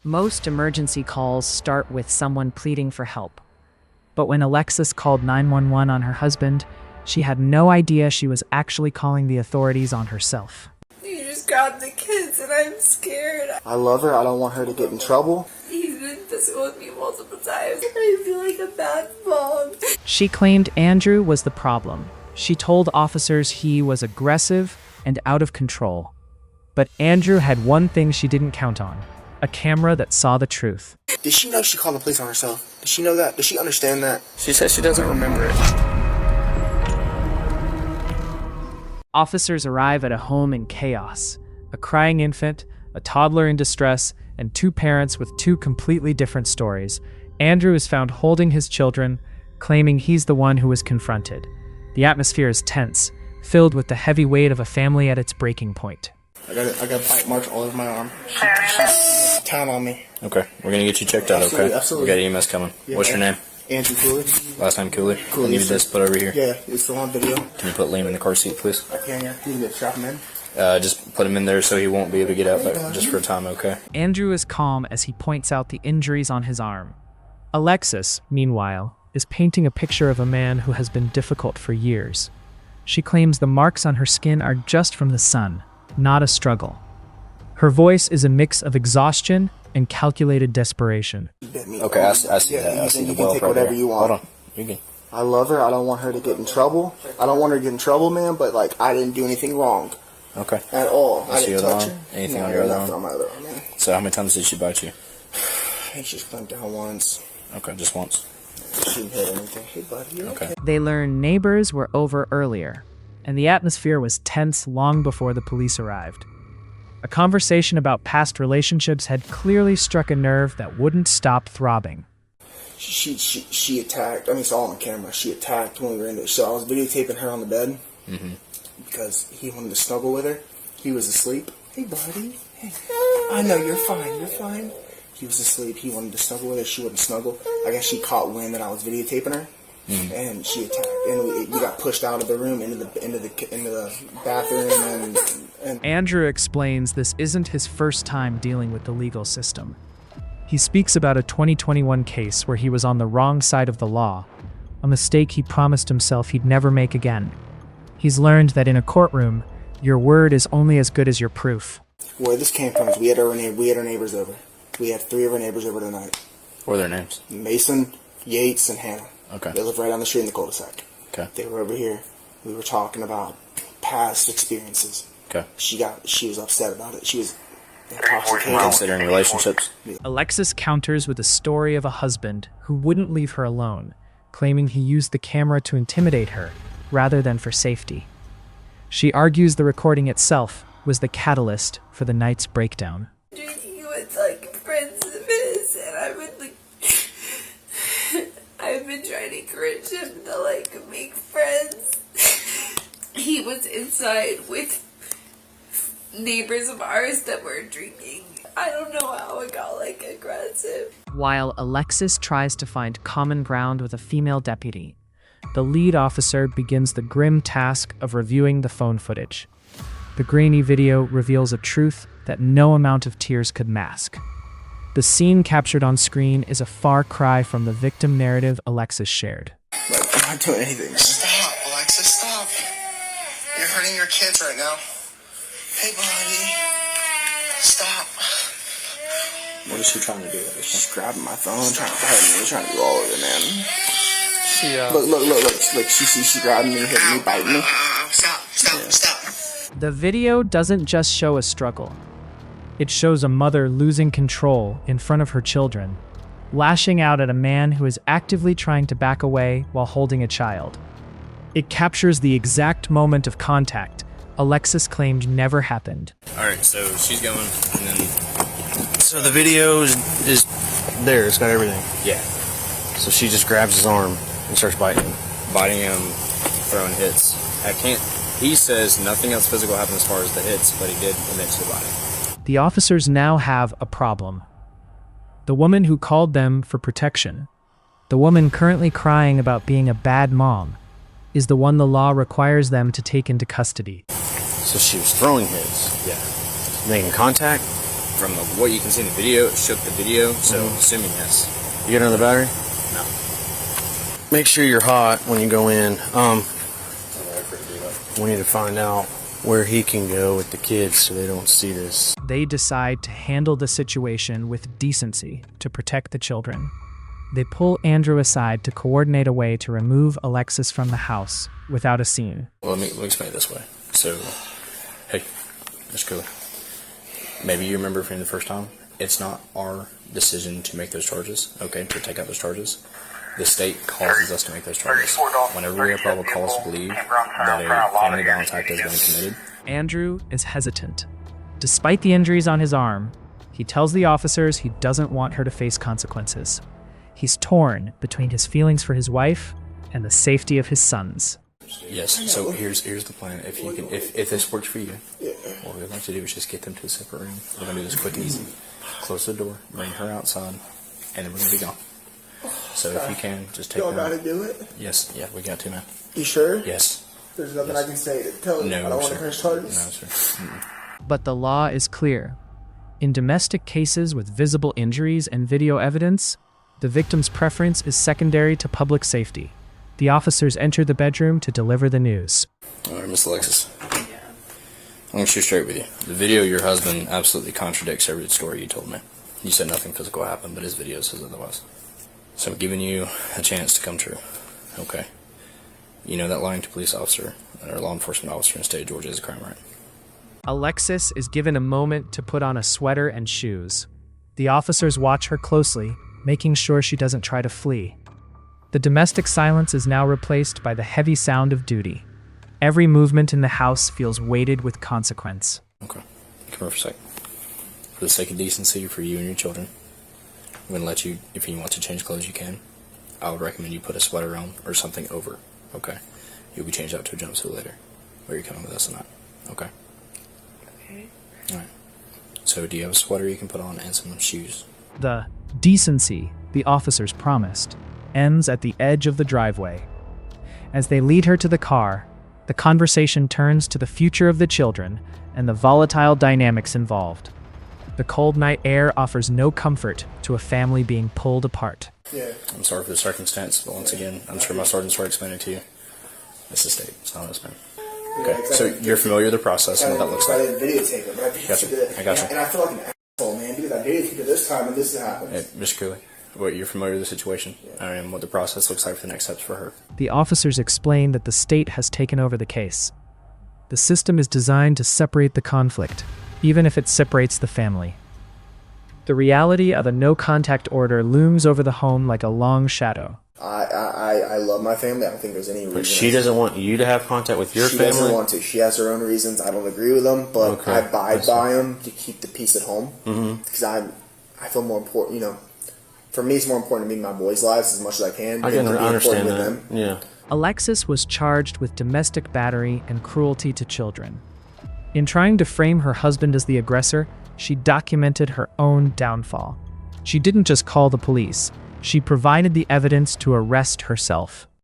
Most emergency calls start with someone pleading for help. But when Alexis called 911 on her husband, she had no idea she was actually calling the authorities on herself. You just grabbed the kids and I'm scared. I love her. I don't want her to get in trouble. He's been physical with me multiple times. I feel like a bad mom. She claimed Andrew was the problem. She told officers he was aggressive and out of control. But Andrew had one thing she didn't count on: a camera that saw the truth. Did she know she called the police on herself? Does she know that? Does she understand that? She says she doesn't remember it. Officers arrive at a home in chaos. A crying infant, a toddler in distress, and two parents with two completely different stories. Andrew is found holding his children, claiming he's the one who was confronted. The atmosphere is tense, filled with the heavy weight of a family at its breaking point. I got bite marks all over my arm. She's count on me. Okay, we're gonna get you checked out, okay? Absolutely. We got EMS coming. Yeah, What's your name? Andrew Cooley. Last name Cooley? Cooley, I need yes, this put over here. Yeah, it's still on video. Can you put Liam in the car seat, please? I can, yeah. You can get strap him in. Just put him in there so he won't be able to get out, but just for a time, okay? Andrew is calm as he points out the injuries on his arm. Alexis, meanwhile, is painting a picture of a man who has been difficult for years. She claims the marks on her skin are just from the sun, not a struggle. Her voice is a mix of exhaustion and calculated desperation. Okay, I see that. I see the you can welt take right whatever there. you want. Hold on. You can. I love her. I don't want her to get in trouble. I don't want her to get in trouble, man, but, like, I didn't do anything wrong. Okay. At all. I See didn't your touch other her. arm? Anything No, on your other nothing arm? on my other arm, man. So how many times did she bite you? I think she's clamped down once. Okay, just once. She didn't hit anything. Hey, buddy, you okay? They learn neighbors were over earlier, and the atmosphere was tense long before the police arrived. A conversation about past relationships had clearly struck a nerve that wouldn't stop throbbing. She attacked. I mean, it's all on camera. She attacked when we were in there. So I was videotaping her on the bed because he wanted to snuggle with her. He was asleep. Hey, buddy. Hey. I know you're fine. You're fine. He was asleep. He wanted to snuggle with her. She wouldn't snuggle. I guess she caught wind that I was videotaping her, and she attacked. And we got pushed out of the room into the bathroom. And Andrew explains this isn't his first time dealing with the legal system. He speaks about a 2021 case where he was on the wrong side of the law, a mistake he promised himself he'd never make again. He's learned that in a courtroom, your word is only as good as your proof. where this came from is we had our neighbors over. We had 3 of our neighbors over tonight. What are their names? Mason, Yates, and Hannah. Okay. They live right down the street in the cul-de-sac. Okay. They were over here. We were talking about past experiences. Okay. She was upset about it. She was intoxicated. Considering relationships? Alexis counters with a story of a husband who wouldn't leave her alone, claiming he used the camera to intimidate her rather than for safety. She argues the recording itself was the catalyst for the night's breakdown. He was like friends of his, and I've been trying to encourage him to make friends. He was inside with neighbors of ours that were drinking. I don't know how it got aggressive. While Alexis tries to find common ground with a female deputy, the lead officer begins the grim task of reviewing the phone footage. The grainy video reveals a truth that no amount of tears could mask. The scene captured on screen is a far cry from the victim narrative Alexis shared. I'm not doing anything. Stop, Alexis, stop. You're hurting your kids right now. Hey, buddy. Stop. What is she trying to do? She's grabbing my phone, trying to hurt me, trying to do all of it, man. Look. She's grabbing me, hitting me, biting me. Stop. The video doesn't just show a struggle. It shows a mother losing control in front of her children, lashing out at a man who is actively trying to back away while holding a child. It captures the exact moment of contact Alexis claimed never happened. Alright, so she's going, and then... So the video is there, it's got everything. Yeah. So she just grabs his arm and starts biting him. Biting him, throwing hits. He says nothing else physical happened as far as the hits, but he did eventually bite him. The officers now have a problem. The woman who called them for protection, the woman currently crying about being a bad mom, is the one the law requires them to take into custody. So she was throwing hits. Yeah. Making contact, From what you can see in the video, it shook the video, so assuming yes. You got another battery? No. Make sure you're hot when you go in. We need to find out where he can go with the kids so they don't see this. They decide to handle the situation with decency to protect the children. They pull Andrew aside to coordinate a way to remove Alexis from the house without a scene. Well, let me explain it this way. So, hey, Mr. Cooley, maybe you remember from the first time, it's not our decision to make those charges, okay, to take out those charges. The state causes us to make those charges. Whenever we have probable cause to believe that a family violence act has been committed. Andrew is hesitant. Despite the injuries on his arm, he tells the officers he doesn't want her to face consequences. He's torn between his feelings for his wife and the safety of his sons. Yes, so here's the plan. If you can, if this works for you, what we'd like to do is just get them to a separate room. We're gonna do this quick and easy. Close the door, bring her outside, and then we're gonna be gone. So if you can, just take her. Y'all gotta do it? Yes, yeah, we got to, man. You sure? Yes. There's nothing I can say to tell you. No, I don't want sir. to press charges. No, sir. But the law is clear. In domestic cases with visible injuries and video evidence, the victim's preference is secondary to public safety. The officers enter the bedroom to deliver the news. All right, Miss Alexis. I'm gonna shoot straight with you. The video of your husband absolutely contradicts every story you told me. You said nothing physical happened, but his video says otherwise. So I'm giving you a chance to come true. Okay. You know that lying to police officer or law enforcement officer in the state of Georgia is a crime, right? Alexis is given a moment to put on a sweater and shoes. The officers watch her closely, making sure she doesn't try to flee. The domestic silence is now replaced by the heavy sound of duty. Every movement in the house feels weighted with consequence. Okay. Come here for a second. For the sake of decency for you and your children, I'm going to let you, if you want to change clothes, you can. I would recommend you put a sweater on or something over. Okay. You'll be changed out to a jumpsuit later. Or you're coming with us tonight. Okay. Okay. Alright. So do you have a sweater you can put on and some shoes? The decency the officers promised ends at the edge of the driveway. As they lead her to the car, the conversation turns to the future of the children and the volatile dynamics involved. The cold night air offers no comfort to a family being pulled apart. Yeah. I'm sorry for the circumstance, but once again, I'm sure my sergeants were explaining to you. It's the state. It's not us, man. Okay, so you're familiar with the process and what that looks I like. didn't videotape it, but I videotaped it. I got you. And I feel like an asshole, man, because I videotaped it this time and this happened. Hey, Mr. Cooley, what, you're familiar with the situation and what the process looks like for the next steps for her. The officers explain that the state has taken over the case. The system is designed to separate the conflict, even if it separates the family. The reality of a no-contact order looms over the home like a long shadow. I love my family. I don't think there's any reason. But she doesn't want you to have contact with your She family? doesn't want to. She has her own reasons. I don't agree with them, but Okay. I abide by them to keep the peace at home. Because I feel more important, you know. For me, it's more important to me my boys' lives as much as I can. I can than to be understand important that. with them. Yeah. Alexis was charged with domestic battery and cruelty to children. In trying to frame her husband as the aggressor, she documented her own downfall. She didn't just call the police. She provided the evidence to arrest herself.